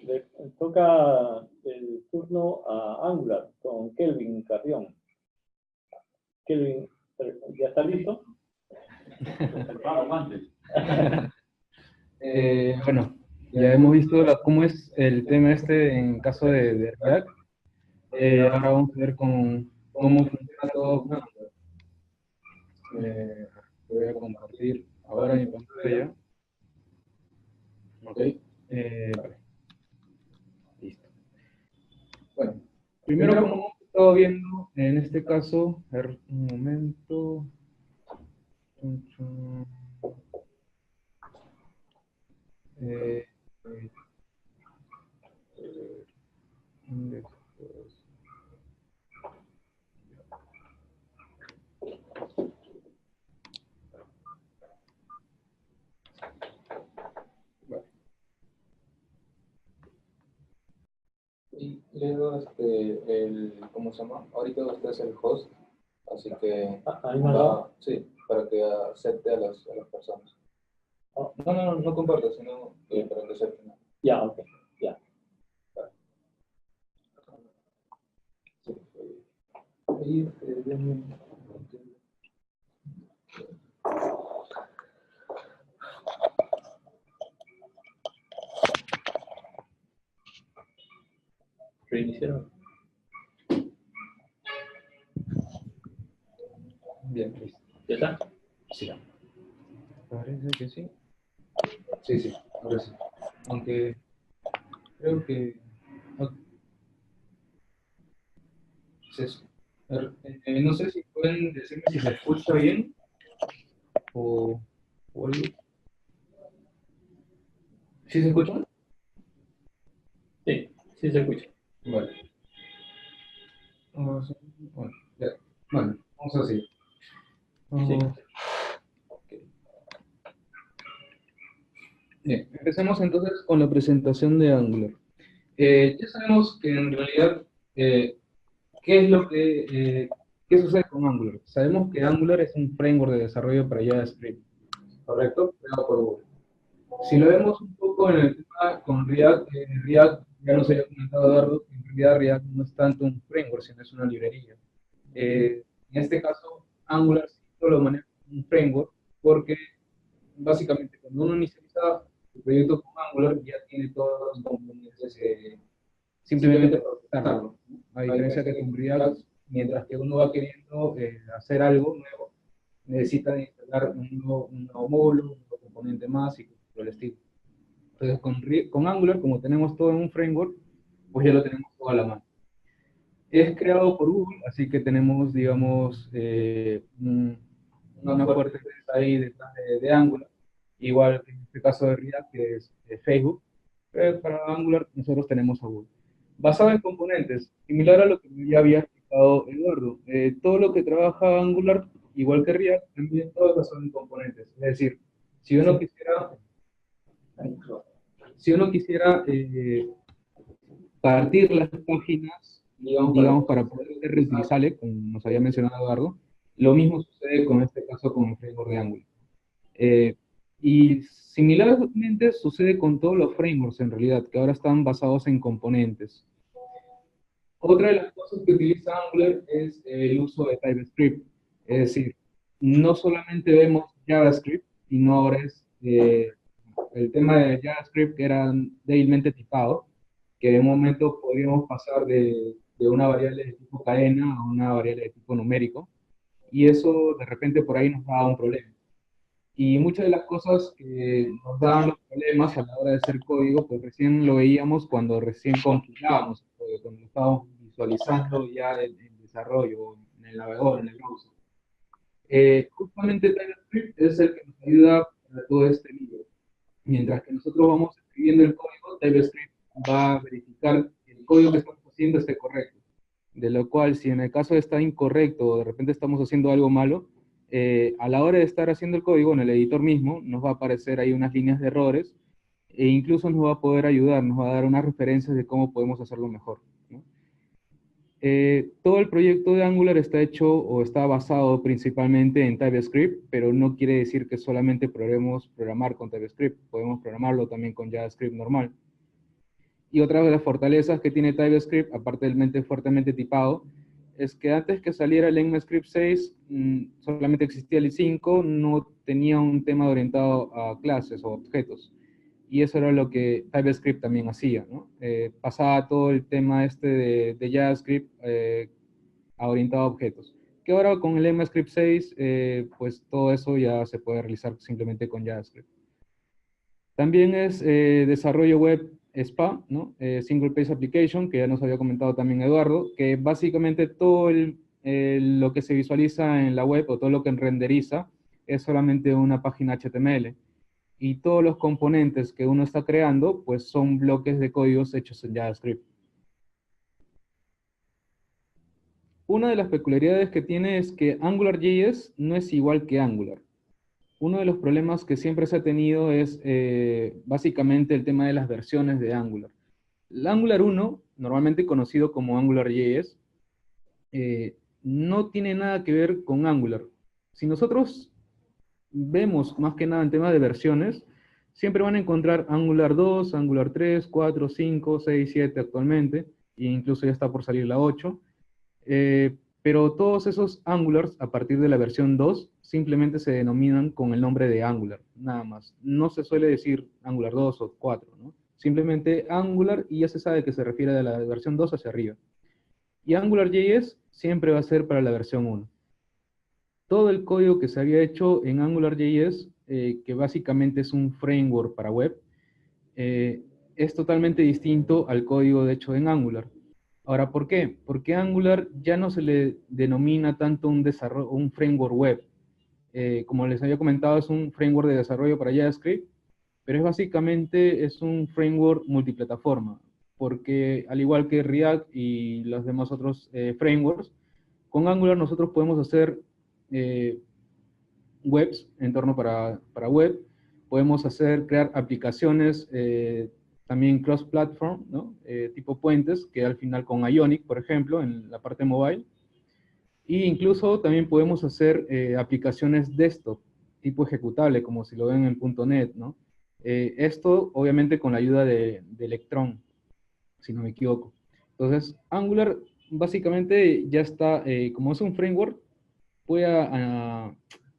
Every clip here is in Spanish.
Le toca el turno a Angular con Kelvin Carrión. Kelvin, ¿ya está listo? Bueno, ya hemos visto cómo es el tema este en caso de React. Ahora vamos a ver cómo funciona todo. Voy a compartir ahora mi pantalla. Ok. Vale. Listo. Bueno, primero como hemos estado viendo, en este caso, a ver, un momento. Y luego, ¿cómo se llama? Ahorita usted es el host, así que sí, para que acepte a las personas. No comparta, sino para que acepten. Ya, ok, ya. Y, Reiniciaron. Bien, listo. ¿Ya está? Sí. Parece que sí. Sí, ahora sí. Aunque creo que... no sé si pueden decirme si se escucha bien o algo. ¿Sí se escucha? Sí, sí se escucha. Vale. Bueno, ya. Bueno, vamos a seguir. Sí. Bien, empecemos entonces con la presentación de Angular. Ya sabemos que en realidad, ¿qué es lo que qué sucede con Angular? Sabemos que Angular es un framework de desarrollo para JavaScript, ¿correcto? Creado por Google. Si lo vemos un poco en el tema con React, React, ya nos había comentado Eduardo, que en realidad React no es tanto un framework, sino es una librería. En este caso, Angular sí lo maneja como un framework, porque básicamente cuando uno inicializa el proyecto con Angular, ya tiene todos los componentes simplemente para usarlo, ¿no? A diferencia que con React, mientras que uno va queriendo hacer algo nuevo, necesita instalar un nuevo módulo, un nuevo componente más y por el estilo. Entonces, con Angular, como tenemos todo en un framework, pues ya lo tenemos todo a la mano. Es creado por Google, así que tenemos, digamos, una fuerte empresa ahí detrás de Angular. Igual en este caso de React, que es Facebook. Pero para Angular nosotros tenemos a Google. Basado en componentes, similar a lo que ya había explicado Eduardo. Todo lo que trabaja Angular, igual que React, también todo es basado en componentes. Es decir, si uno quisiera partir las páginas, digamos, para poder ser reutilizable, como nos había mencionado Eduardo, lo mismo sucede con este caso con el framework de Angular. Y similarmente sucede con todos los frameworks en realidad, que ahora están basados en componentes. Otra de las cosas que utiliza Angular es el uso de TypeScript. Es decir, no solamente vemos JavaScript, sino ahora es el tema de JavaScript que era débilmente tipado, que en un momento podríamos pasar de una variable de tipo cadena a una variable de tipo numérico, y eso de repente por ahí nos da un problema. Y muchas de las cosas que nos daban los problemas a la hora de hacer código, pues recién lo veíamos cuando recién compilábamos el código, cuando lo estábamos visualizando ya en desarrollo, en el navegador, en el browser. Justamente TypeScript es el que nos ayuda para todo este libro. Mientras que nosotros vamos escribiendo el código, TypeScript va a verificar que el código que estamos haciendo esté correcto. De lo cual, si en el caso está incorrecto o de repente estamos haciendo algo malo, a la hora de estar haciendo el código en el editor mismo, nos va a aparecer ahí unas líneas de errores e incluso nos va a poder ayudar, nos va a dar unas referencias de cómo podemos hacerlo mejor, ¿no? Todo el proyecto de Angular está hecho o está basado principalmente en TypeScript, pero no quiere decir que solamente podremos programar con TypeScript, podemos programarlo también con JavaScript normal. Y otra de las fortalezas que tiene TypeScript, aparte del fuertemente tipado, es que antes que saliera el ECMAScript 6, solamente existía el i5, no tenía un tema orientado a clases o objetos. Y eso era lo que TypeScript también hacía, ¿no? Pasaba todo el tema de JavaScript orientado a objetos. Que ahora con el ECMAScript 6, pues todo eso ya se puede realizar simplemente con JavaScript. También es desarrollo web SPA, ¿no? Single Page Application, que ya nos había comentado también Eduardo, que básicamente todo lo que se visualiza en la web o todo lo que renderiza es solamente una página HTML. Y todos los componentes que uno está creando, pues son bloques de códigos hechos en JavaScript. Una de las peculiaridades que tiene es que AngularJS no es igual que Angular. Uno de los problemas que siempre se ha tenido es básicamente el tema de las versiones de Angular. El Angular 1, normalmente conocido como AngularJS, no tiene nada que ver con Angular. Si nosotros vemos más que nada en tema de versiones, siempre van a encontrar Angular 2, Angular 3, 4, 5, 6, 7 actualmente, e incluso ya está por salir la 8. Pero todos esos Angulars, a partir de la versión 2, simplemente se denominan con el nombre de Angular, nada más. No se suele decir Angular 2 o 4, ¿no? Simplemente Angular y ya se sabe que se refiere de la versión 2 hacia arriba. Y AngularJS siempre va a ser para la versión 1. Todo el código que se había hecho en AngularJS, que básicamente es un framework para web, es totalmente distinto al código de hecho en Angular. Ahora, ¿por qué? Porque Angular ya no se le denomina tanto un framework web. Como les había comentado, es un framework de desarrollo para JavaScript, pero básicamente es un framework multiplataforma, porque al igual que React y los demás otros frameworks, con Angular nosotros podemos hacer webs, entorno para web, podemos crear aplicaciones también cross-platform, ¿no? Tipo puentes, que al final con Ionic, por ejemplo, en la parte mobile. E incluso también podemos hacer aplicaciones desktop, tipo ejecutable, como si lo ven en .NET, ¿no? Esto, obviamente, con la ayuda de Electron, si no me equivoco. Entonces, Angular, básicamente, ya está, como es un framework, puede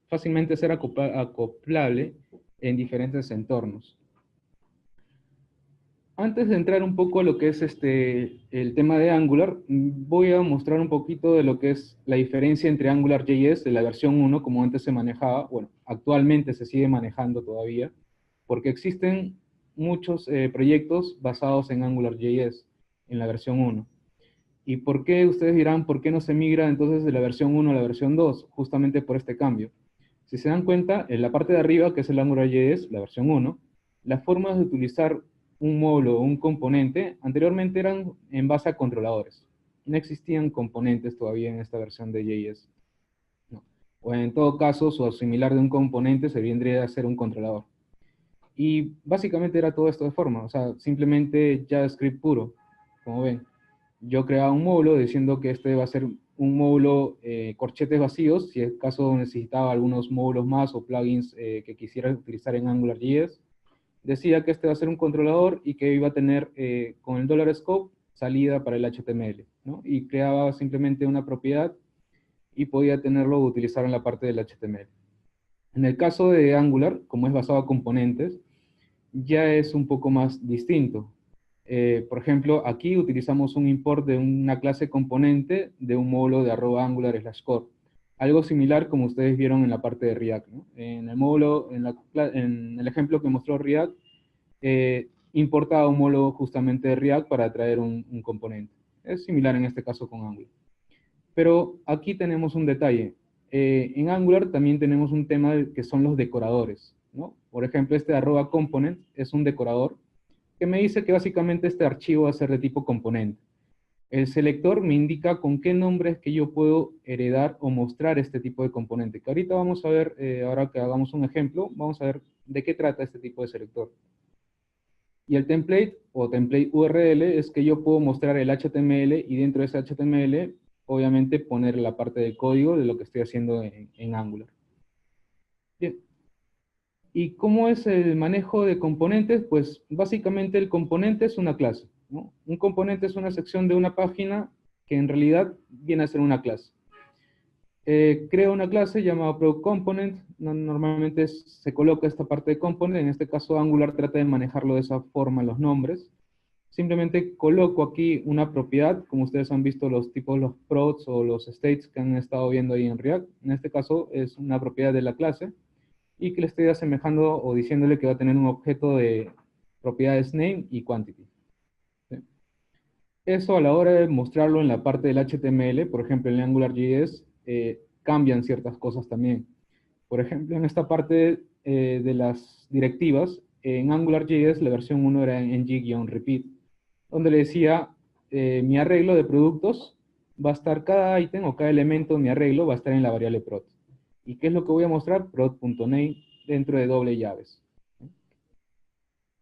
fácilmente ser acoplable en diferentes entornos. Antes de entrar un poco a lo que es el tema de Angular, voy a mostrar un poquito de lo que es la diferencia entre AngularJS de la versión 1, como antes se manejaba, bueno, actualmente se sigue manejando todavía, porque existen muchos proyectos basados en AngularJS, en la versión 1. ¿Y por qué? Ustedes dirán, ¿por qué no se migra entonces de la versión 1 a la versión 2? Justamente por este cambio. Si se dan cuenta, en la parte de arriba, que es el AngularJS, la versión 1, las formas de utilizar un módulo o un componente anteriormente eran en base a controladores. No existían componentes todavía en esta versión de JS. No. O en todo caso, su similar de un componente se vendría a ser un controlador. Y básicamente era todo esto de forma, o sea, simplemente JavaScript puro, como ven. Yo creaba un módulo diciendo que este va a ser un módulo corchetes vacíos, si es caso necesitaba algunos módulos más o plugins que quisiera utilizar en AngularJS. Decía que este va a ser un controlador y que iba a tener con el $scope salida para el HTML, ¿no? Y creaba simplemente una propiedad y podía tenerlo utilizar en la parte del HTML. En el caso de Angular, como es basado en componentes, ya es un poco más distinto. Por ejemplo, aquí utilizamos un import de una clase componente de un módulo de @angular/core. Algo similar como ustedes vieron en la parte de React, ¿no? En el módulo, en el ejemplo que mostró React, importaba un módulo justamente de React para traer un componente. Es similar en este caso con Angular. Pero aquí tenemos un detalle. En Angular también tenemos un tema que son los decoradores, ¿no? Por ejemplo, este @component es un decorador que me dice que básicamente este archivo va a ser de tipo componente. El selector me indica con qué nombre es que yo puedo heredar o mostrar este tipo de componente. Que ahorita vamos a ver, ahora que hagamos un ejemplo, vamos a ver de qué trata este tipo de selector. Y el template o template URL es que yo puedo mostrar el HTML y dentro de ese HTML, obviamente, poner la parte del código de lo que estoy haciendo en Angular. Bien. ¿Y cómo es el manejo de componentes? Pues básicamente el componente es una clase. ¿no? Un componente es una sección de una página que en realidad viene a ser una clase. Creo una clase llamada Product Component, normalmente se coloca esta parte de component, en este caso Angular trata de manejarlo de esa forma los nombres. Simplemente coloco aquí una propiedad, como ustedes han visto los tipos, los prods o los states que han estado viendo ahí en React. En este caso es una propiedad de la clase y que le estoy asemejando o diciéndole que va a tener un objeto de propiedades name y quantity. ¿Sí? Eso a la hora de mostrarlo en la parte del HTML, por ejemplo en AngularJS, cambian ciertas cosas también. Por ejemplo, en esta parte de las directivas, en AngularJS la versión 1 era en ng-repeat, donde le decía, mi arreglo de productos va a estar, cada ítem o cada elemento de mi arreglo va a estar en la variable prod. ¿Y qué es lo que voy a mostrar? Prod.name dentro de doble llaves.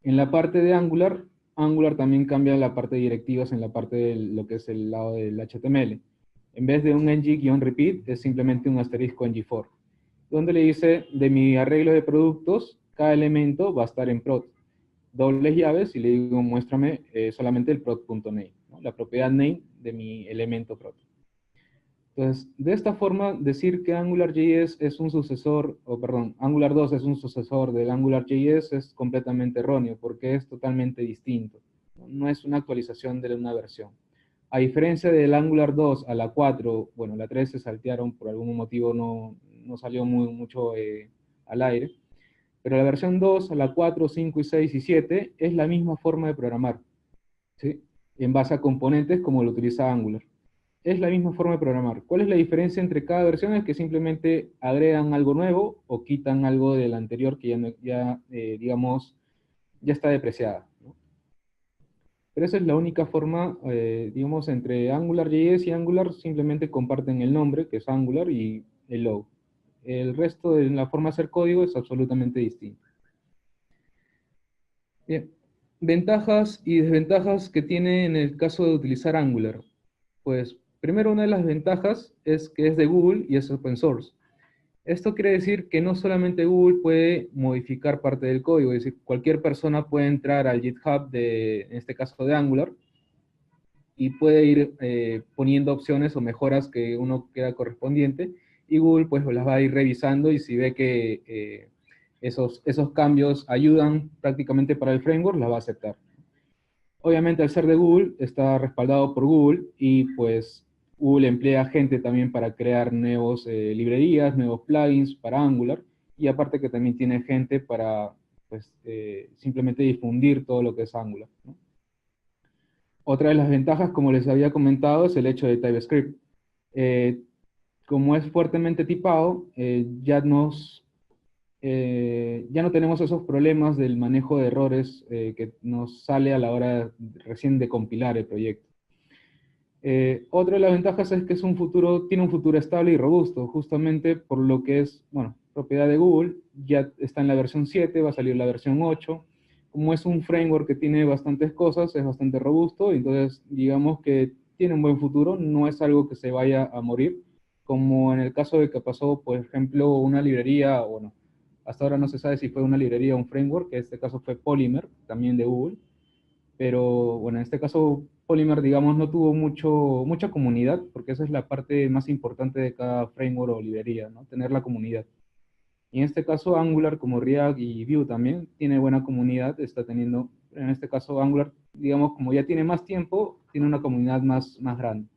En la parte de Angular, Angular también cambia la parte de directivas en la parte de lo que es el lado del HTML. En vez de un ng-repeat, es simplemente un asterisco ng-for, donde le dice, de mi arreglo de productos, cada elemento va a estar en prod. Dobles llaves y le digo, muéstrame solamente el prod.name, ¿no? La propiedad name de mi elemento prod. Entonces, de esta forma, decir que AngularJS es un sucesor, o perdón, Angular 2 es un sucesor del AngularJS es completamente erróneo, porque es totalmente distinto. No es una actualización de una versión. A diferencia del Angular 2 a la 4, bueno, la 3 se saltearon, por algún motivo no salió mucho al aire, pero la versión 2 a la 4, 5 y 6 y 7 es la misma forma de programar, ¿sí? En base a componentes como lo utiliza Angular. Es la misma forma de programar. ¿Cuál es la diferencia entre cada versión? Es que simplemente agregan algo nuevo o quitan algo del anterior que digamos, ya está depreciada, ¿no? Pero esa es la única forma, digamos, entre AngularJS y Angular simplemente comparten el nombre, que es Angular, y el logo. El resto de la forma de hacer código es absolutamente distinto. Bien. Ventajas y desventajas que tiene en el caso de utilizar Angular. Pues, primero, una de las ventajas es que es de Google y es open source. Esto quiere decir que no solamente Google puede modificar parte del código, es decir, cualquier persona puede entrar al GitHub en este caso de Angular, y puede ir poniendo opciones o mejoras que uno crea correspondiente, y Google pues las va a ir revisando, y si ve que esos cambios ayudan prácticamente para el framework, las va a aceptar. Obviamente, al ser de Google, está respaldado por Google, y pues Google emplea gente también para crear nuevos librerías, nuevos plugins para Angular, y aparte que también tiene gente para pues, simplemente difundir todo lo que es Angular, ¿no? Otra de las ventajas, como les había comentado, es el hecho de TypeScript. Como es fuertemente tipado, ya no tenemos esos problemas del manejo de errores que nos sale a la hora recién de compilar el proyecto. Otra de las ventajas es que tiene un futuro estable y robusto, justamente por lo que es, bueno, propiedad de Google, ya está en la versión 7, va a salir la versión 8. Como es un framework que tiene bastantes cosas, es bastante robusto, entonces digamos que tiene un buen futuro, no es algo que se vaya a morir, como en el caso de que pasó, por ejemplo, una librería, bueno, hasta ahora no se sabe si fue una librería o un framework, que en este caso fue Polymer, también de Google, pero bueno, en este caso Polymer, digamos, no tuvo mucha comunidad, porque esa es la parte más importante de cada framework o librería, ¿no? Tener la comunidad. Y en este caso Angular, como React y Vue también, tiene buena comunidad, está teniendo, en este caso Angular, digamos, como ya tiene más tiempo, tiene una comunidad más grande.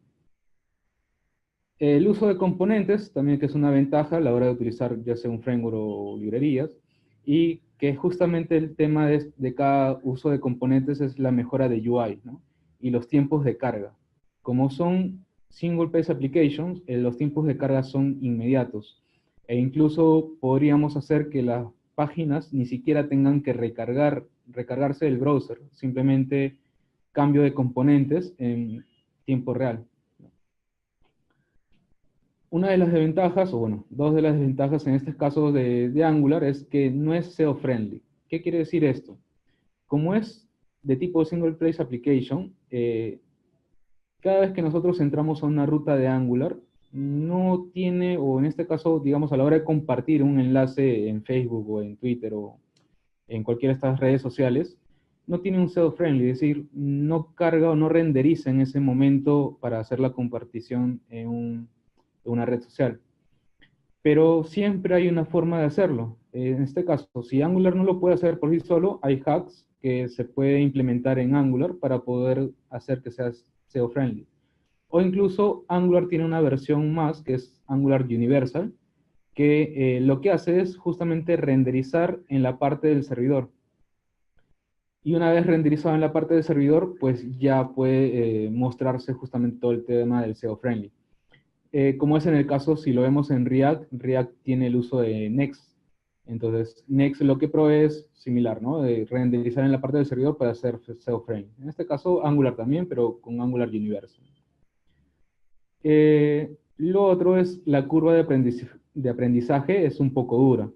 El uso de componentes, también que es una ventaja a la hora de utilizar ya sea un framework o librerías, y que justamente el tema de cada uso de componentes es la mejora de UI, ¿no? Y los tiempos de carga. Como son single page applications, los tiempos de carga son inmediatos, e incluso podríamos hacer que las páginas ni siquiera tengan que recargarse del browser, simplemente cambio de componentes en tiempo real. Una de las desventajas, o bueno, dos de las desventajas en este caso de Angular es que no es SEO friendly. ¿Qué quiere decir esto? Como es de tipo single page application, cada vez que nosotros entramos a una ruta de Angular, no tiene, o en este caso, digamos, a la hora de compartir un enlace en Facebook o en Twitter o en cualquiera de estas redes sociales, no tiene un SEO friendly, es decir, no carga o no renderiza en ese momento para hacer la compartición en una red social. Pero siempre hay una forma de hacerlo. En este caso, si Angular no lo puede hacer por sí solo, hay hacks que se puede implementar en Angular para poder hacer que sea SEO friendly. O incluso Angular tiene una versión más, que es Angular Universal, que lo que hace es justamente renderizar en la parte del servidor. Y una vez renderizado en la parte del servidor, pues ya puede mostrarse justamente todo el tema del SEO friendly. Como es en el caso, si lo vemos en React, React tiene el uso de Next. Entonces, Next lo que provee es similar, ¿no? De renderizar en la parte del servidor para hacer SEO friendly. En este caso, Angular también, pero con Angular Universal. Lo otro es la curva de aprendizaje es un poco dura.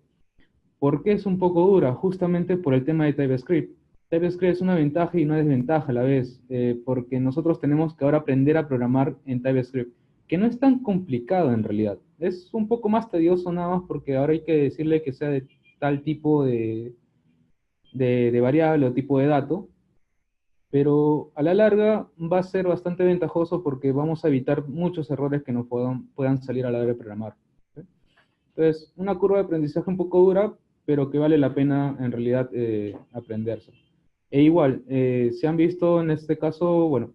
¿Por qué es un poco dura? Justamente por el tema de TypeScript. TypeScript es una ventaja y una desventaja a la vez, porque nosotros tenemos que ahora aprender a programar en TypeScript, que no es tan complicado en realidad. Es un poco más tedioso nada más porque ahora hay que decirle que sea de tal tipo de variable o tipo de dato, pero a la larga va a ser bastante ventajoso porque vamos a evitar muchos errores que nos puedan salir a la hora de programar. ¿Sí? Entonces, una curva de aprendizaje un poco dura, pero que vale la pena en realidad aprenderse. E igual, se han visto en este caso, bueno,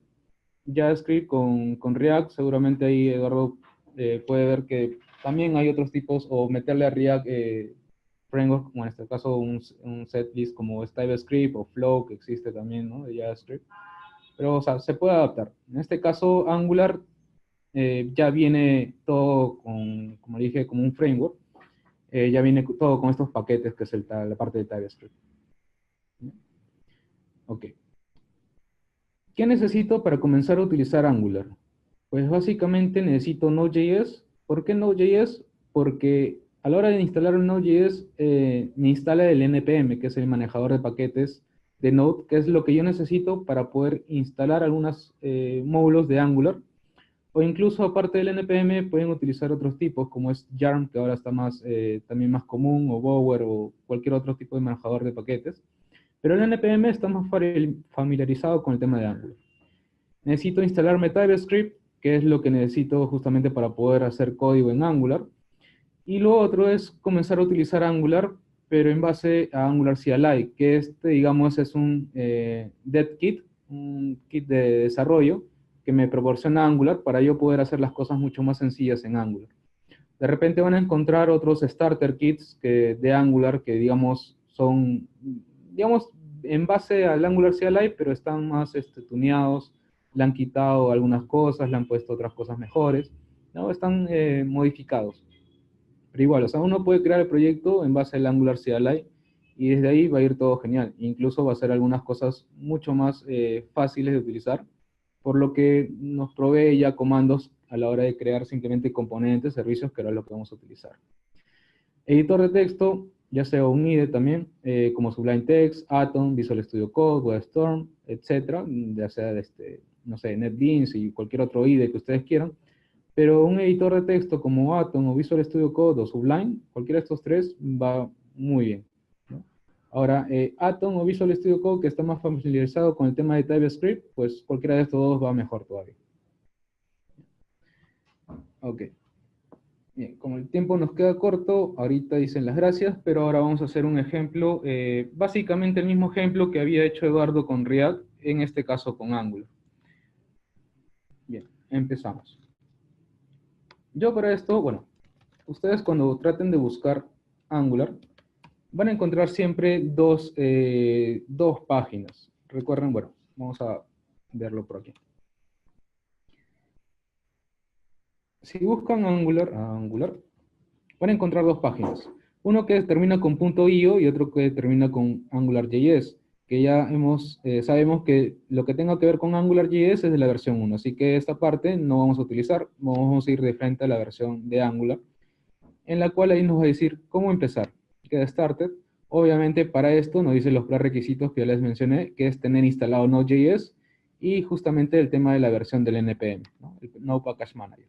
JavaScript con React, seguramente ahí Eduardo puede ver que también hay otros tipos, o meterle a React framework, como en este caso un setlist como es TypeScript o Flow, que existe también, ¿no? De JavaScript. Pero, o sea, se puede adaptar. En este caso, Angular ya viene todo con, como dije, como un framework. Ya viene todo con estos paquetes, que es la parte de TypeScript. Ok. ¿Qué necesito para comenzar a utilizar Angular? Pues básicamente necesito Node.js. ¿Por qué Node.js? Porque a la hora de instalar el Node.js, me instala el NPM, que es el manejador de paquetes de Node, que es lo que yo necesito para poder instalar algunos módulos de Angular. O incluso aparte del NPM pueden utilizar otros tipos, como es Yarn, que ahora está también más común, o Bower, o cualquier otro tipo de manejador de paquetes. Pero el NPM está más familiarizado con el tema de Angular. Necesito instalarme TypeScript, que es lo que necesito justamente para poder hacer código en Angular. Y lo otro es comenzar a utilizar Angular, pero en base a Angular CLI, que digamos, es un dev kit, un kit de desarrollo que me proporciona Angular para yo poder hacer las cosas mucho más sencillas en Angular. De repente van a encontrar otros starter kits de Angular que, digamos, son, digamos, en base al Angular CLI, pero están más tuneados, le han quitado algunas cosas, le han puesto otras cosas mejores, ¿no? Están modificados. Pero igual, o sea, uno puede crear el proyecto en base al Angular CLI y desde ahí va a ir todo genial. Incluso va a ser algunas cosas mucho más fáciles de utilizar, por lo que nos provee ya comandos a la hora de crear simplemente componentes, servicios, que era lo que vamos a utilizar. Editor de texto, ya sea un IDE también, como Sublime Text, Atom, Visual Studio Code, WebStorm, etcétera, ya sea no sé, NetBeans y cualquier otro IDE que ustedes quieran. Pero un editor de texto como Atom o Visual Studio Code o Sublime, cualquiera de estos tres va muy bien, ¿no? Ahora, Atom o Visual Studio Code, que está más familiarizado con el tema de TypeScript, pues cualquiera de estos dos va mejor todavía. Ok. Bien, como el tiempo nos queda corto, ahorita dicen las gracias, pero ahora vamos a hacer un ejemplo, básicamente el mismo ejemplo que había hecho Eduardo con React, en este caso con Angular. Bien, empezamos. Yo para esto, bueno, ustedes cuando traten de buscar Angular, van a encontrar siempre dos páginas. Recuerden, bueno, vamos a verlo por aquí. Si buscan Angular, van a encontrar dos páginas. Uno que termina con .io y otro que termina con AngularJS, que ya sabemos que lo que tenga que ver con AngularJS es de la versión 1, así que esta parte no vamos a utilizar, vamos a ir de frente a la versión de Angular, en la cual ahí nos va a decir cómo empezar. Queda Started. Obviamente para esto nos dice los prerequisitos que ya les mencioné, que es tener instalado Node.js y justamente el tema de la versión del NPM, ¿no? El Node Package Manager.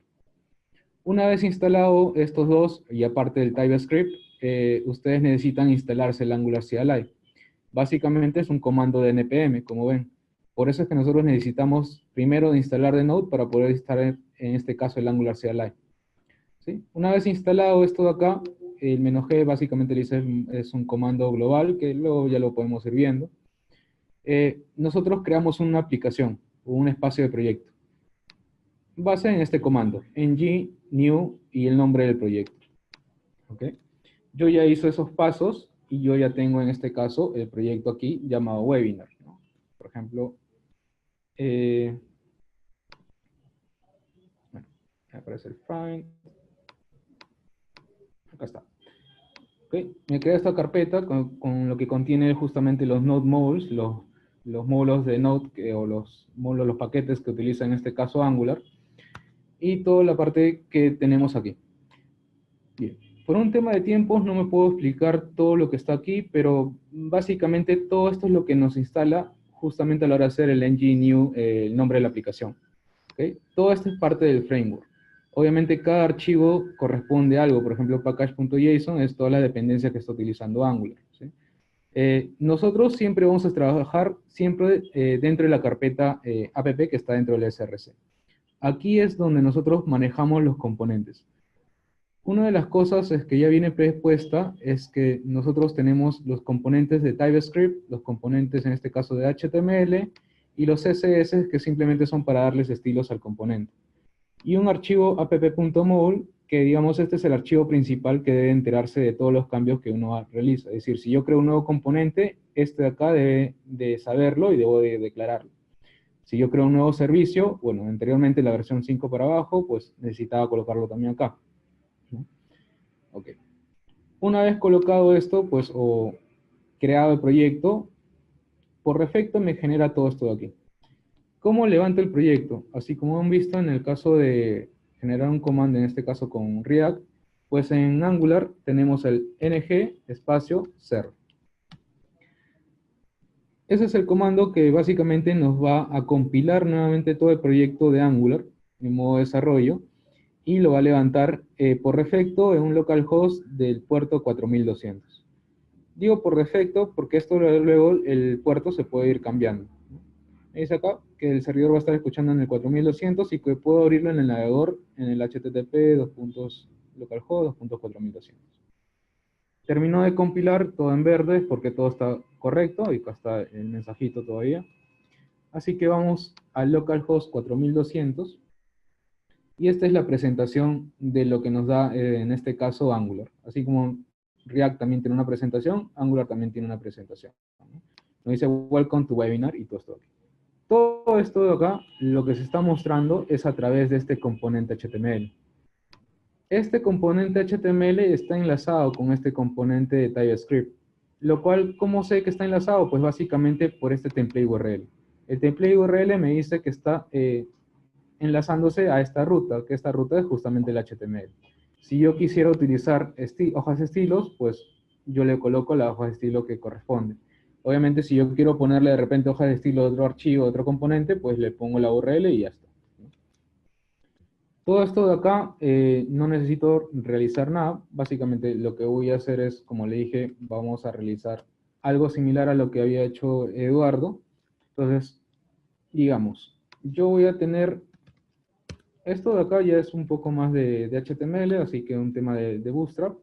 Una vez instalado estos dos, y aparte del TypeScript, ustedes necesitan instalarse el Angular CLI. Básicamente es un comando de npm, como ven. Por eso es que nosotros necesitamos primero de instalar de Node para poder instalar, en este caso, el Angular CLI. ¿Sí? Una vez instalado esto de acá, el -g básicamente es un comando global, que luego ya lo podemos ir viendo. Nosotros creamos una aplicación, o un espacio de proyecto, base en este comando, ng, new y el nombre del proyecto. ¿Ok? Yo ya hice esos pasos y yo ya tengo en este caso el proyecto aquí llamado webinar, ¿no? Por ejemplo, bueno, me aparece el find. Acá está. ¿Okay? Me crea esta carpeta con lo que contiene justamente los Node modules, los módulos de Node, o los módulos, los paquetes que utiliza en este caso Angular, y toda la parte que tenemos aquí. Bien. Por un tema de tiempos no me puedo explicar todo lo que está aquí, pero básicamente todo esto es lo que nos instala justamente a la hora de hacer el ng new, el nombre de la aplicación. ¿Okay? Todo esto es parte del framework. Obviamente cada archivo corresponde a algo, por ejemplo package.json es toda la dependencia que está utilizando Angular. ¿Sí? Nosotros siempre vamos a trabajar siempre dentro de la carpeta app que está dentro del SRC. Aquí es donde nosotros manejamos los componentes. Una de las cosas es que ya viene predispuesta es que nosotros tenemos los componentes de TypeScript, los componentes en este caso de HTML y los CSS que simplemente son para darles estilos al componente. Y un archivo app.module que digamos este es el archivo principal que debe enterarse de todos los cambios que uno realiza. Es decir, si yo creo un nuevo componente, este de acá debe de saberlo y debo de declararlo. Si yo creo un nuevo servicio, bueno, anteriormente la versión 5 para abajo, pues necesitaba colocarlo también acá. ¿No? Ok. Una vez colocado esto, pues, o creado el proyecto, por defecto me genera todo esto de aquí. ¿Cómo levanto el proyecto? Así como han visto en el caso de generar un comando, en este caso con React, pues en Angular tenemos el ng espacio ser. Ese es el comando que básicamente nos va a compilar nuevamente todo el proyecto de Angular en modo desarrollo y lo va a levantar por defecto en un localhost del puerto 4200. Digo por defecto porque esto luego el puerto se puede ir cambiando. Me dice acá que el servidor va a estar escuchando en el 4200 y que puedo abrirlo en el navegador en el http localhost 2.4200. Terminó de compilar todo en verde porque todo está correcto y acá está el mensajito todavía. Así que vamos al localhost 4200 y esta es la presentación de lo que nos da en este caso Angular. Así como React también tiene una presentación, Angular también tiene una presentación. Nos dice Welcome to Webinar y todo esto aquí. Todo esto de acá, lo que se está mostrando es a través de este componente HTML. Este componente HTML está enlazado con este componente de TypeScript. Lo cual, ¿cómo sé que está enlazado? Pues básicamente por este template URL. El template URL me dice que está enlazándose a esta ruta, que esta ruta es justamente el HTML. Si yo quisiera utilizar hojas de estilos, pues yo le coloco la hoja de estilo que corresponde. Obviamente, si yo quiero ponerle de repente hoja de estilo de otro archivo, de otro componente, pues le pongo la URL y ya está. Todo esto de acá, no necesito realizar nada. Básicamente lo que voy a hacer es, como le dije, vamos a realizar algo similar a lo que había hecho Eduardo. Entonces, digamos, yo voy a tener, esto de acá ya es un poco más de HTML, así que un tema de Bootstrap.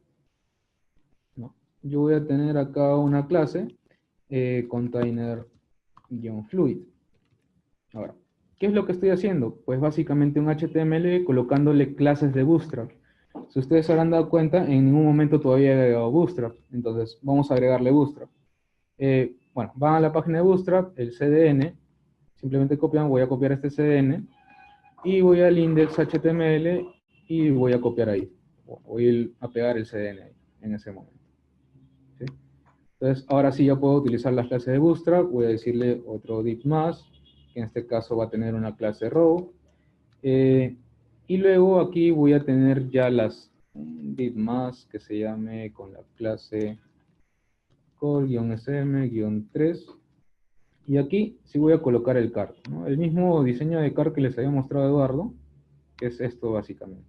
¿No? Yo voy a tener acá una clase, container-fluid. Ahora, ¿qué es lo que estoy haciendo? Pues básicamente un HTML colocándole clases de Bootstrap. Si ustedes se habrán dado cuenta, en ningún momento todavía he agregado Bootstrap. Entonces, vamos a agregarle Bootstrap. Bueno, van a la página de Bootstrap, el CDN, simplemente copian, voy a copiar este CDN, y voy al index HTML y voy a copiar ahí. Voy a pegar el CDN ahí, en ese momento. ¿Sí? Entonces, ahora sí ya puedo utilizar las clases de Bootstrap. Voy a decirle otro div más, que en este caso va a tener una clase row. Y luego aquí voy a tener ya las div más que se llame con la clase call-sm-3. Y aquí sí voy a colocar el cart, ¿no? El mismo diseño de cart que les había mostrado Eduardo, que es esto básicamente.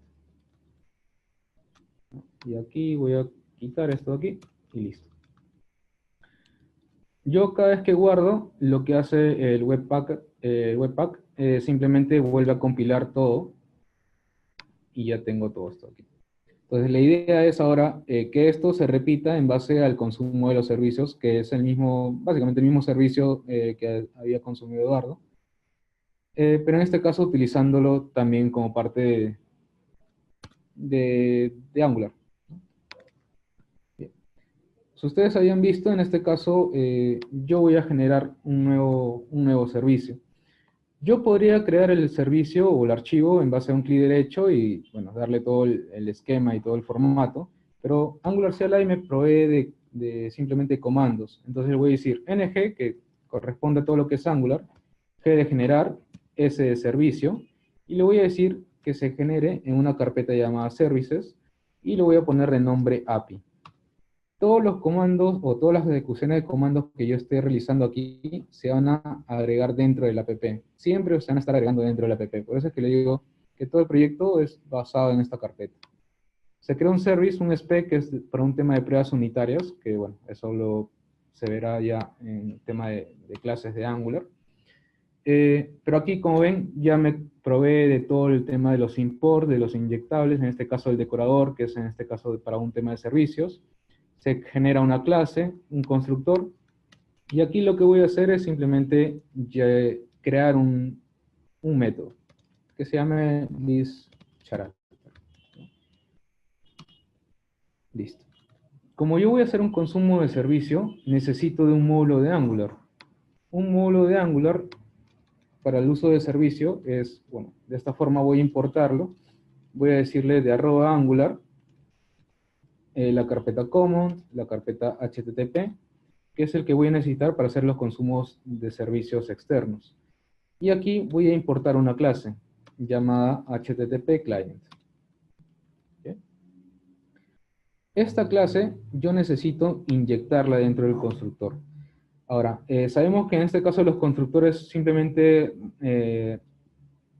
Y aquí voy a quitar esto de aquí y listo. Yo cada vez que guardo, lo que hace el Webpack, simplemente vuelve a compilar todo y ya tengo todo esto aquí. Entonces la idea es ahora que esto se repita en base al consumo de los servicios, que es el mismo, básicamente el mismo servicio que había consumido Eduardo, pero en este caso utilizándolo también como parte de Angular. Bien. Si ustedes habían visto, en este caso yo voy a generar un nuevo servicio. Yo podría crear el servicio o el archivo en base a un clic derecho y, bueno, darle todo el esquema y todo el formato, pero Angular CLI me provee de simplemente comandos. Entonces le voy a decir ng, que corresponde a todo lo que es Angular, g de generar, s de servicio, y le voy a decir que se genere en una carpeta llamada services, y le voy a poner de nombre API. Todos los comandos o todas las ejecuciones de comandos que yo esté realizando aquí se van a agregar dentro del app. Siempre se van a estar agregando dentro del app. Por eso es que le digo que todo el proyecto es basado en esta carpeta. Se crea un service, un spec, que es para un tema de pruebas unitarias, que bueno, eso se verá ya en el tema de clases de Angular. Pero aquí, como ven, ya me provee de todo el tema de los import, de los inyectables, en este caso el decorador, que es en este caso para un tema de servicios. Se genera una clase, un constructor, y aquí lo que voy a hacer es simplemente crear un método que se llame thisCharacter. Listo. Como yo voy a hacer un consumo de servicio, necesito de un módulo de Angular. Un módulo de Angular para el uso de servicio es, bueno, de esta forma voy a importarlo. Voy a decirle de @Angular, la carpeta common, la carpeta HTTP, que es el que voy a necesitar para hacer los consumos de servicios externos. Y aquí voy a importar una clase llamada HTTP Client. ¿Okay? Esta clase yo necesito inyectarla dentro del constructor. Ahora, sabemos que en este caso los constructores simplemente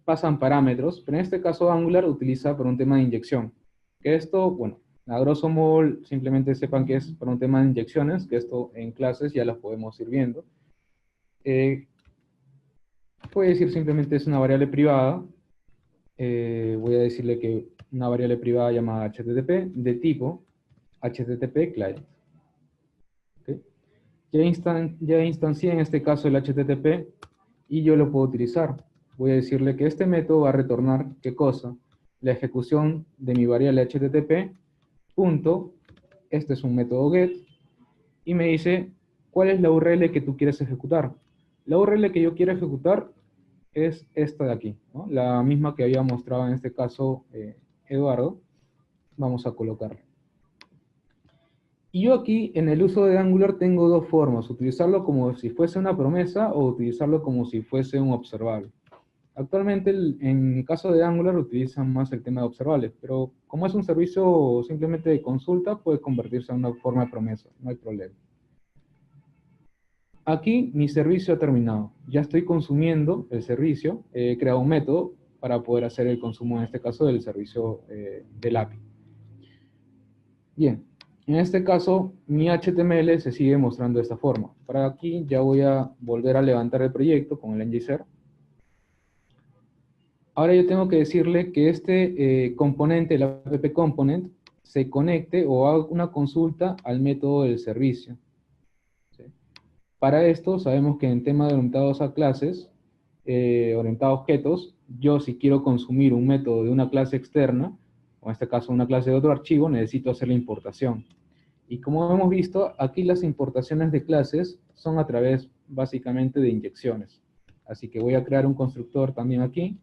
pasan parámetros, pero en este caso Angular utiliza para un tema de inyección. Que esto, bueno, a grosso modo simplemente sepan que es para un tema de inyecciones, que esto en clases ya las podemos ir viendo. Puede decir simplemente es una variable privada. Voy a decirle que una variable privada llamada HTTP de tipo HTTP client. ¿Okay? Ya instancié en este caso el HTTP y yo lo puedo utilizar. Voy a decirle que este método va a retornar, ¿qué cosa? La ejecución de mi variable HTTP, punto, este es un método get, y me dice, ¿cuál es la URL que tú quieres ejecutar? La URL que yo quiero ejecutar es esta de aquí, ¿no? La misma que había mostrado en este caso Eduardo. Vamos a colocarla. Y yo aquí en el uso de Angular tengo dos formas, utilizarlo como si fuese una promesa o utilizarlo como si fuese un observable. Actualmente en el caso de Angular utilizan más el tema de observables, pero como es un servicio simplemente de consulta, puede convertirse en una forma de promesa, no hay problema. Aquí mi servicio ha terminado. Ya estoy consumiendo el servicio. He creado un método para poder hacer el consumo, en este caso, del servicio del API. Bien, en este caso, mi HTML se sigue mostrando de esta forma. Para aquí ya voy a volver a levantar el proyecto con el ngSer. Ahora yo tengo que decirle que este componente, el app component, se conecte o haga una consulta al método del servicio. Para esto, sabemos que en temas orientados a clases, orientados a objetos, yo si quiero consumir un método de una clase externa, o en este caso una clase de otro archivo, necesito hacer la importación. Y como hemos visto, aquí las importaciones de clases son a través básicamente de inyecciones. Así que voy a crear un constructor también aquí.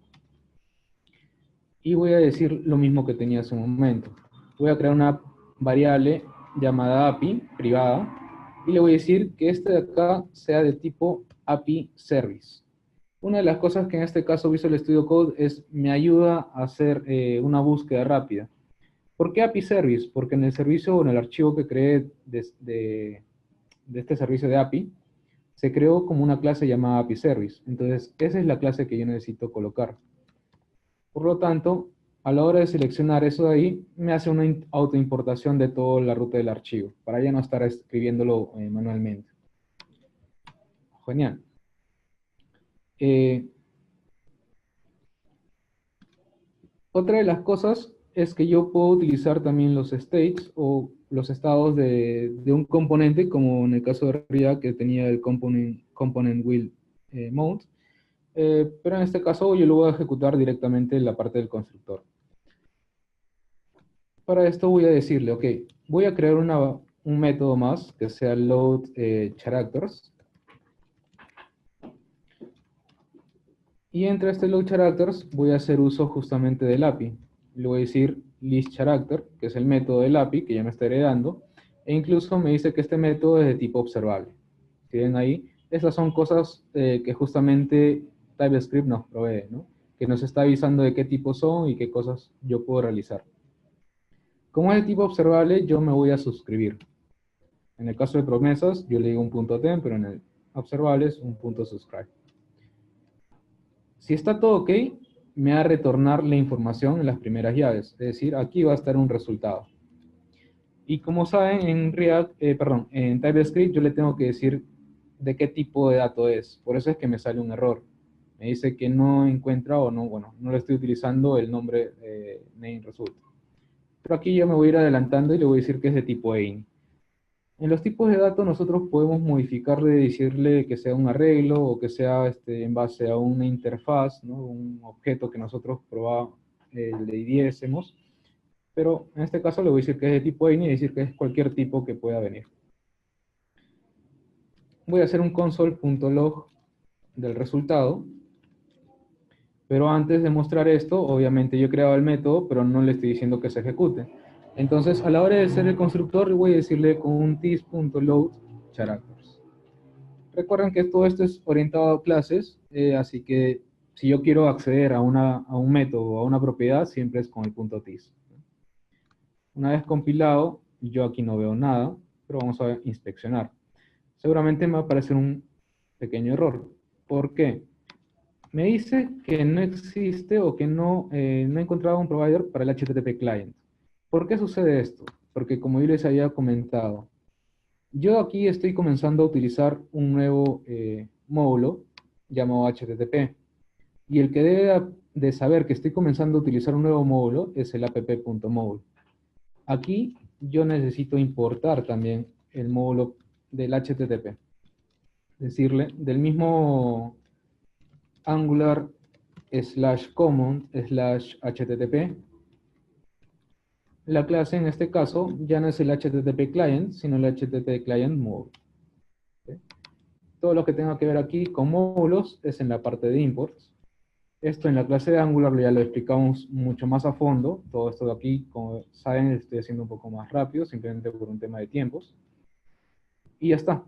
Y voy a decir lo mismo que tenía hace un momento. Voy a crear una variable llamada API, privada, y le voy a decir que este de acá sea de tipo API Service. Una de las cosas que en este caso Visual Studio Code me ayuda a hacer una búsqueda rápida. ¿Por qué API Service? Porque en el servicio o en el archivo que creé de este servicio de API, se creó como una clase llamada API Service. Entonces, esa es la clase que yo necesito colocar. Por lo tanto, a la hora de seleccionar eso de ahí, me hace una autoimportación de toda la ruta del archivo, para ya no estar escribiéndolo manualmente. Genial. Otra de las cosas es que yo puedo utilizar también los states o los estados de un componente, como en el caso de React, que tenía el component will mode, pero en este caso yo lo voy a ejecutar directamente en la parte del constructor. Para esto voy a decirle, ok, voy a crear un método más que sea load characters. Y entre este load characters voy a hacer uso justamente del API. Le voy a decir list character, que es el método del API que ya me está heredando, e incluso me dice que este método es de tipo observable. Si ven ahí, estas son cosas que justamente TypeScript nos provee, ¿no? Que nos está avisando de qué tipo son y qué cosas yo puedo realizar. Como es de tipo observable, yo me voy a suscribir. En el caso de promesas, yo le digo un .tem, pero en el observable es un .subscribe. Si está todo ok, me va a retornar la información en las primeras llaves. Es decir, aquí va a estar un resultado. Y como saben, en TypeScript yo le tengo que decir de qué tipo de dato es. Por eso es que me sale un error. Me dice que no encuentra o no, bueno, no le estoy utilizando el nombre name result. Pero aquí yo me voy a ir adelantando y le voy a decir que es de tipo AIN. En los tipos de datos nosotros podemos modificarle, decirle que sea un arreglo o que sea en base a una interfaz, ¿no? Un objeto que nosotros le diésemos. Pero en este caso le voy a decir que es de tipo AIN y decir que es cualquier tipo que pueda venir. Voy a hacer un console.log del resultado. Pero antes de mostrar esto, obviamente yo he creado el método, pero no le estoy diciendo que se ejecute. Entonces, a la hora de hacer el constructor, voy a decirle con un this.load characters. Recuerden que todo esto es orientado a clases, así que si yo quiero acceder a un método o a una propiedad, siempre es con el .this. Una vez compilado, yo aquí no veo nada, pero vamos a inspeccionar. Seguramente me va a aparecer un pequeño error. ¿Por qué? Me dice que no existe o que no he encontrado un provider para el HTTP client. ¿Por qué sucede esto? Porque como yo les había comentado, yo aquí estoy comenzando a utilizar un nuevo módulo llamado HTTP. Y el que debe de saber que estoy comenzando a utilizar un nuevo módulo es el app.module. Aquí yo necesito importar también el módulo del HTTP. Decirle, del mismo Angular /common/http. La clase en este caso ya no es el HTTP client, sino el HTTP client módulo. ¿Okay? Todo lo que tenga que ver aquí con módulos es en la parte de imports. Esto en la clase de Angular ya lo explicamos mucho más a fondo. Todo esto de aquí, como saben, estoy haciendo un poco más rápido, simplemente por un tema de tiempos. Y ya está.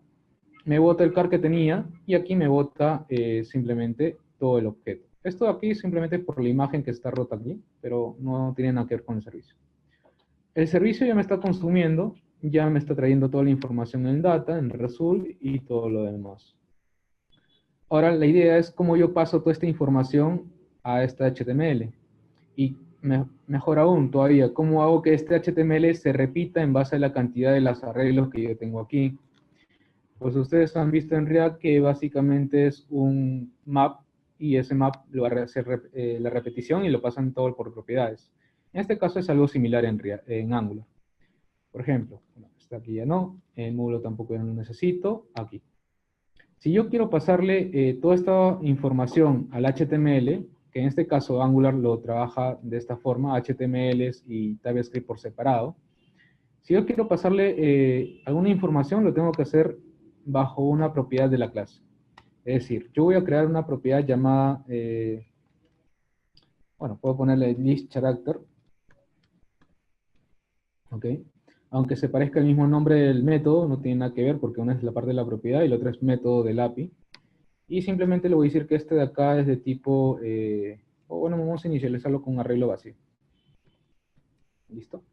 Me bota el car que tenía y aquí me bota simplemente todo el objeto. Esto aquí simplemente por la imagen que está rota aquí, pero no tiene nada que ver con el servicio. El servicio ya me está consumiendo, ya me está trayendo toda la información en data, en result y todo lo demás. Ahora la idea es cómo yo paso toda esta información a esta HTML. Y mejor aún todavía, cómo hago que este HTML se repita en base a la cantidad de los arreglos que yo tengo aquí. Pues ustedes han visto en React que básicamente es un map y ese map lo va a hacer la repetición y lo pasan todo por propiedades. En este caso es algo similar en Angular. Por ejemplo, bueno, está aquí ya no, el módulo tampoco ya no lo necesito, aquí. Si yo quiero pasarle toda esta información al HTML, que en este caso Angular lo trabaja de esta forma, HTMLs y TypeScript por separado. Si yo quiero pasarle alguna información, lo tengo que hacer bajo una propiedad de la clase. Es decir, yo voy a crear una propiedad llamada, bueno, puedo ponerle list character, ¿ok? Aunque se parezca el mismo nombre del método, no tiene nada que ver porque una es la parte de la propiedad y la otra es método del API. Y simplemente le voy a decir que este de acá es de tipo, o bueno, vamos a inicializarlo con un arreglo vacío. ¿Listo?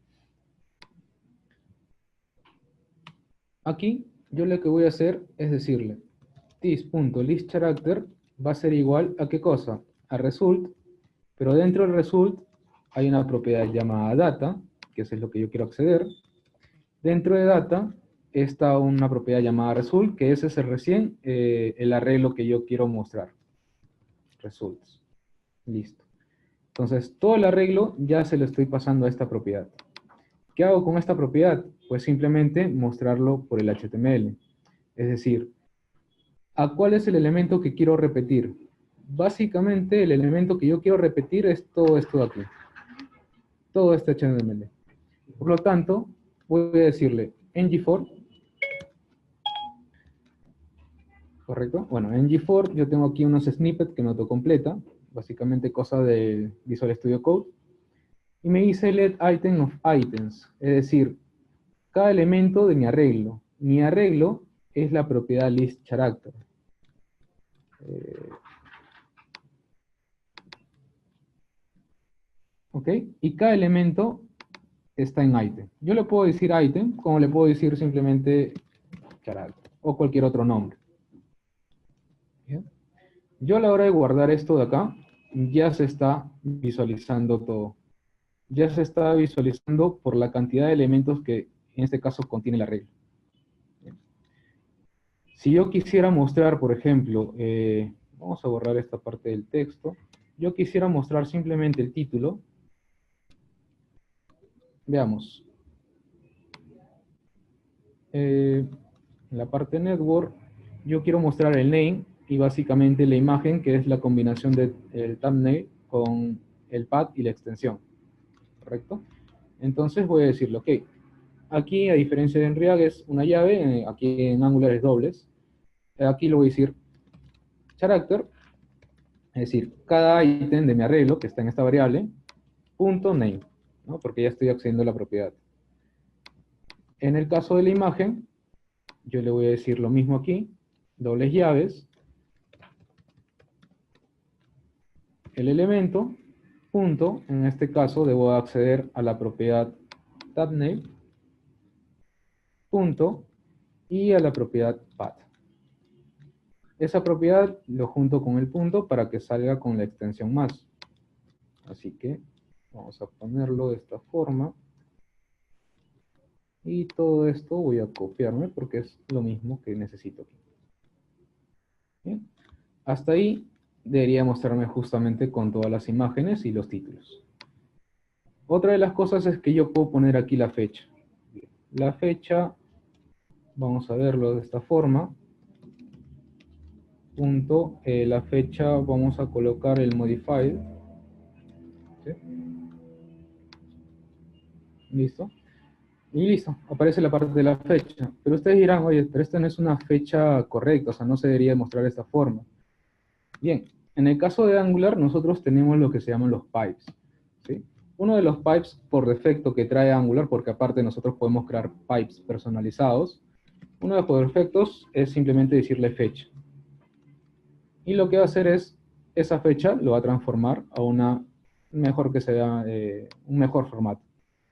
Aquí yo lo que voy a hacer es decirle this.listCharacter va a ser igual a ¿qué cosa? A result, pero dentro del result hay una propiedad llamada data, que es lo que yo quiero acceder. Dentro de data está una propiedad llamada result, que ese es recién el arreglo que yo quiero mostrar. Results. Listo. Entonces, todo el arreglo ya se lo estoy pasando a esta propiedad. ¿Qué hago con esta propiedad? Pues simplemente mostrarlo por el HTML. Es decir, ¿a cuál es el elemento que quiero repetir? Básicamente, el elemento que yo quiero repetir es todo esto de aquí. Todo este HTML. Por lo tanto, voy a decirle ng4. ¿Correcto? Bueno, en G4 yo tengo aquí unos snippets que no autocompleta, básicamente cosa de Visual Studio Code, y me dice let item of items, es decir, cada elemento de mi arreglo. Mi arreglo es la propiedad list character. ¿Ok? Y cada elemento está en item. Yo le puedo decir item, como le puedo decir simplemente character, o cualquier otro nombre. ¿Bien? Yo a la hora de guardar esto de acá, ya se está visualizando todo. Ya se está visualizando por la cantidad de elementos que en este caso contiene la regla. Si yo quisiera mostrar, por ejemplo, vamos a borrar esta parte del texto, yo quisiera mostrar simplemente el título. Veamos. En la parte network, yo quiero mostrar el name y básicamente la imagen, que es la combinación del thumbnail con el path y la extensión. ¿Correcto? Entonces voy a decirle, ok, aquí a diferencia de en React es una llave, aquí en Angular es dobles. Aquí lo voy a decir character, es decir, cada ítem de mi arreglo que está en esta variable, punto name, ¿no? Porque ya estoy accediendo a la propiedad. En el caso de la imagen, yo le voy a decir lo mismo aquí, dobles llaves, el elemento, punto, en este caso debo acceder a la propiedad thumbnail, punto, y a la propiedad path. Esa propiedad lo junto con el punto para que salga con la extensión más. Así que vamos a ponerlo de esta forma. Y todo esto voy a copiarme porque es lo mismo que necesito aquí. Bien. Hasta ahí debería mostrarme justamente con todas las imágenes y los títulos. Otra de las cosas es que yo puedo poner aquí la fecha. La fecha, vamos a verlo de esta forma. Punto, la fecha vamos a colocar el modified. ¿Sí? ¿Listo? Y listo, aparece la parte de la fecha. Pero ustedes dirán, oye, pero esta no es una fecha correcta, o sea, no se debería mostrar de esta forma. Bien, en el caso de Angular, nosotros tenemos lo que se llaman los pipes. ¿Sí? Uno de los pipes por defecto que trae Angular, porque aparte nosotros podemos crear pipes personalizados, uno de los por defectos es simplemente decirle fecha. Y lo que va a hacer es, esa fecha lo va a transformar a una mejor que sea, un mejor formato.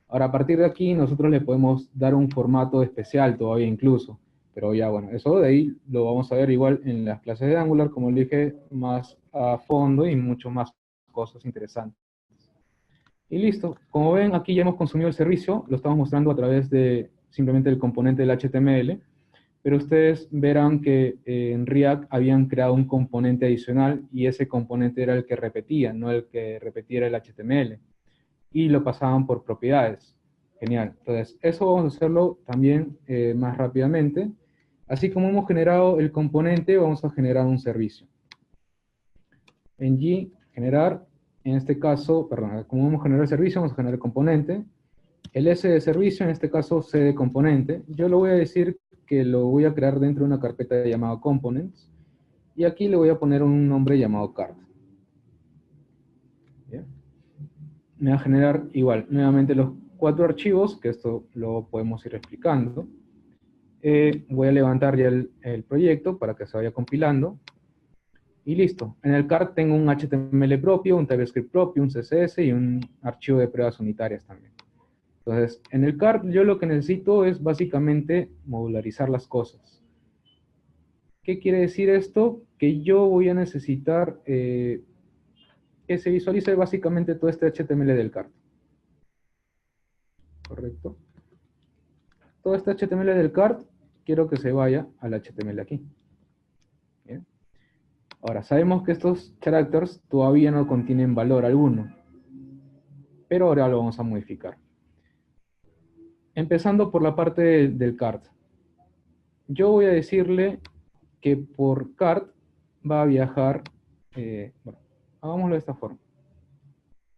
Ahora, a partir de aquí, nosotros le podemos dar un formato especial todavía incluso. Pero ya, bueno, eso de ahí lo vamos a ver igual en las clases de Angular, como le dije, más a fondo y mucho más cosas interesantes. Y listo. Como ven, aquí ya hemos consumido el servicio. Lo estamos mostrando a través de simplemente el componente del HTML. Pero ustedes verán que en React habían creado un componente adicional y ese componente era el que repetía, no el que repetía el HTML. Y lo pasaban por propiedades. Genial. Entonces, eso vamos a hacerlo también más rápidamente. Así como hemos generado el componente, vamos a generar un servicio. En G, generar, en este caso, perdón, como hemos generado el servicio, vamos a generar el componente. El S de servicio, en este caso C de componente. Yo lo voy a decir que lo voy a crear dentro de una carpeta llamada components. Y aquí le voy a poner un nombre llamado card. ¿Bien? Me va a generar igual, nuevamente los 4 archivos, que esto lo podemos ir explicando. Voy a levantar ya el proyecto para que se vaya compilando. Y listo. En el card tengo un HTML propio, un TypeScript propio, un CSS y un archivo de pruebas unitarias también. Entonces, en el card yo lo que necesito es básicamente modularizar las cosas. ¿Qué quiere decir esto? Que yo voy a necesitar que se visualice básicamente todo este HTML del card. ¿Correcto? Todo este HTML del card quiero que se vaya al HTML aquí. ¿Bien? Ahora, sabemos que estos characters todavía no contienen valor alguno, pero ahora lo vamos a modificar. Empezando por la parte del card. Yo voy a decirle que por card va a viajar, bueno, hagámoslo de esta forma.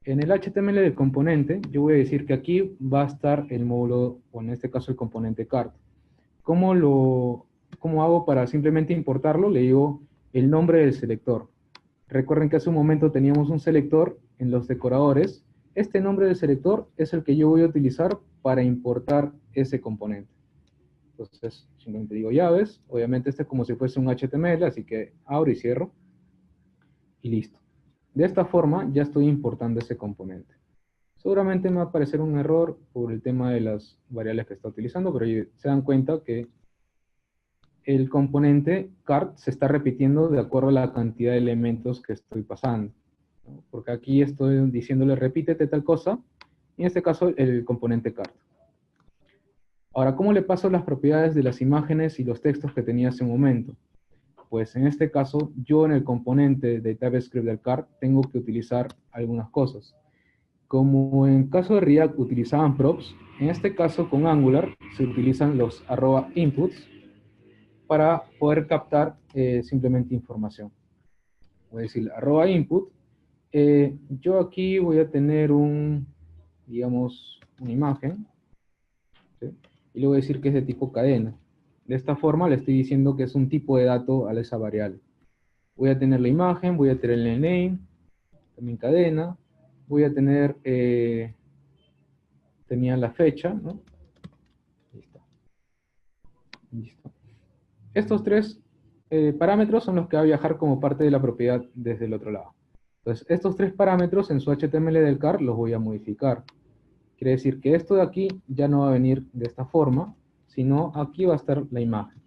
En el HTML del componente, yo voy a decir que aquí va a estar el módulo, o en este caso el componente card. ¿Cómo hago para simplemente importarlo? Le digo el nombre del selector. Recuerden que hace un momento teníamos un selector en los decoradores. Este nombre del selector es el que yo voy a utilizar para importar ese componente. Entonces, simplemente digo llaves. Obviamente este es como si fuese un HTML, así que abro y cierro. Y listo. De esta forma ya estoy importando ese componente. Seguramente me va a aparecer un error por el tema de las variables que está utilizando, pero se dan cuenta que el componente card se está repitiendo de acuerdo a la cantidad de elementos que estoy pasando, ¿no? Porque aquí estoy diciéndole repítete tal cosa, y en este caso el componente card. Ahora, ¿cómo le paso las propiedades de las imágenes y los textos que tenía hace un momento? Pues en este caso, yo en el componente de TypeScript del card tengo que utilizar algunas cosas. Como en caso de React utilizaban props, en este caso con Angular se utilizan los @inputs para poder captar simplemente información. Voy a decir @input. Yo aquí voy a tener digamos, una imagen, ¿sí? Y le voy a decir que es de tipo cadena. De esta forma le estoy diciendo que es un tipo de dato a esa variable. Voy a tener la imagen, voy a tener el name, también cadena, voy a tener, tenía la fecha, ¿no? Listo. Listo. Estos tres parámetros son los que va a viajar como parte de la propiedad desde el otro lado. Entonces, estos tres parámetros en su HTML del car los voy a modificar. Quiere decir que esto de aquí ya no va a venir de esta forma, sino aquí va a estar la imagen.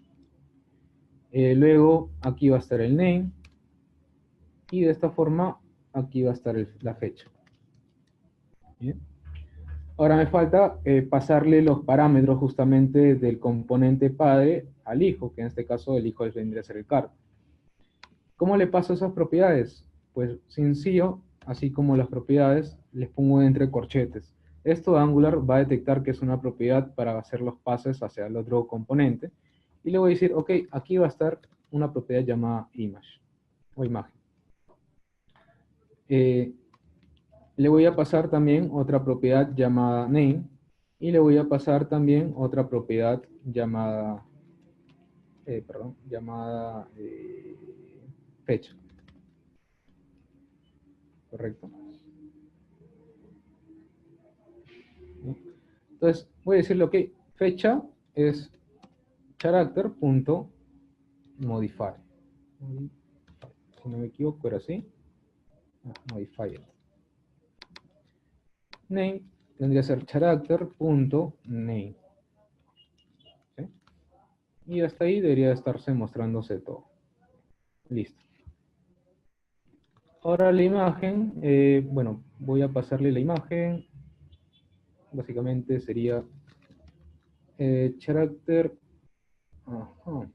Luego, aquí va a estar el name, y de esta forma, aquí va a estar la fecha. ¿Bien? Ahora me falta pasarle los parámetros justamente del componente padre al hijo, que en este caso el hijo vendría a ser el card. ¿Cómo le paso esas propiedades? Pues sencillo, así como las propiedades, les pongo entre corchetes. Esto de Angular va a detectar que es una propiedad para hacer los pases hacia el otro componente. Y le voy a decir, ok, aquí va a estar una propiedad llamada image, o imagen. Le voy a pasar también otra propiedad llamada name, y le voy a pasar también otra propiedad llamada, fecha. ¿Correcto? Entonces, voy a decirle, ok, fecha es character.modify. Si no me equivoco, era así. Modifier. Name tendría que ser character.name. ¿Sí? Y hasta ahí debería estarse mostrándose todo. Listo. Ahora la imagen, bueno, voy a pasarle la imagen. Básicamente sería character. Ajá.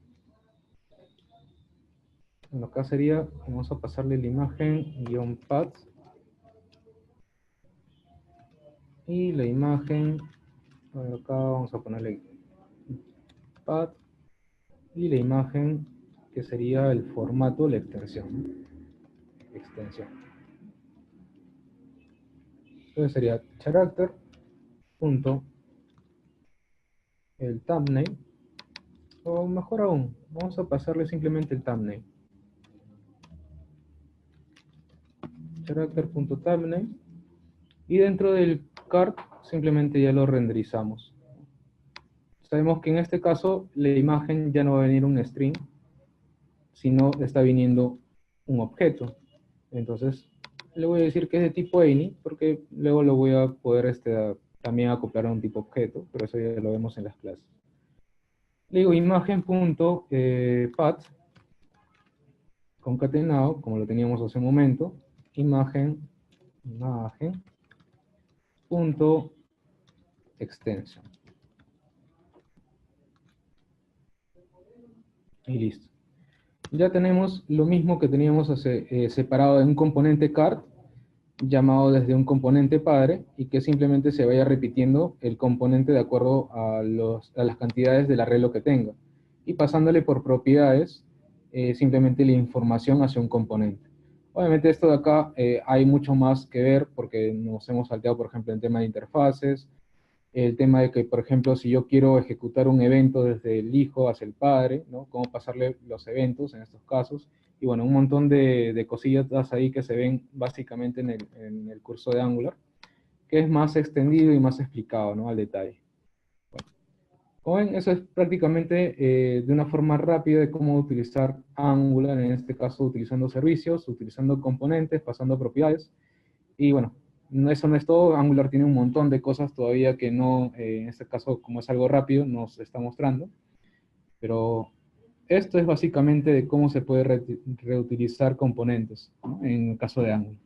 Bueno, acá sería, vamos a pasarle la imagen -path. Y la imagen, acá vamos a ponerle path. Y la imagen, que sería el formato, la extensión, ¿no? Extensión. Entonces sería character punto el thumbnail, o mejor aún, vamos a pasarle simplemente el thumbnail. Character.thumbnail, y dentro del card simplemente ya lo renderizamos. Sabemos que en este caso la imagen ya no va a venir un string, sino está viniendo un objeto. Entonces le voy a decir que es de tipo any, porque luego lo voy a poder también acoplar a un tipo objeto, pero eso ya lo vemos en las clases. Le digo imagen.path concatenado, como lo teníamos hace un momento, imagen punto extension. Y listo. Ya tenemos lo mismo que teníamos separado en un componente card, llamado desde un componente padre, y que simplemente se vaya repitiendo el componente de acuerdo a las cantidades del arreglo que tenga. Y pasándole por propiedades, simplemente la información hacia un componente. Obviamente esto de acá hay mucho más que ver, porque nos hemos salteado, por ejemplo, en tema de interfaces, el tema de que, por ejemplo, si yo quiero ejecutar un evento desde el hijo hacia el padre, ¿no? Cómo pasarle los eventos en estos casos. Y bueno, un montón de cosillas ahí que se ven básicamente en el curso de Angular, que es más extendido y más explicado, ¿no? Al detalle. Bueno, como ven, eso es prácticamente de una forma rápida de cómo utilizar Angular, en este caso utilizando servicios, utilizando componentes, pasando propiedades. Y bueno, eso no es todo. Angular tiene un montón de cosas todavía que no, en este caso, como es algo rápido, nos está mostrando. Pero esto es básicamente de cómo se puede reutilizar componentes, ¿no? En el caso de Angular.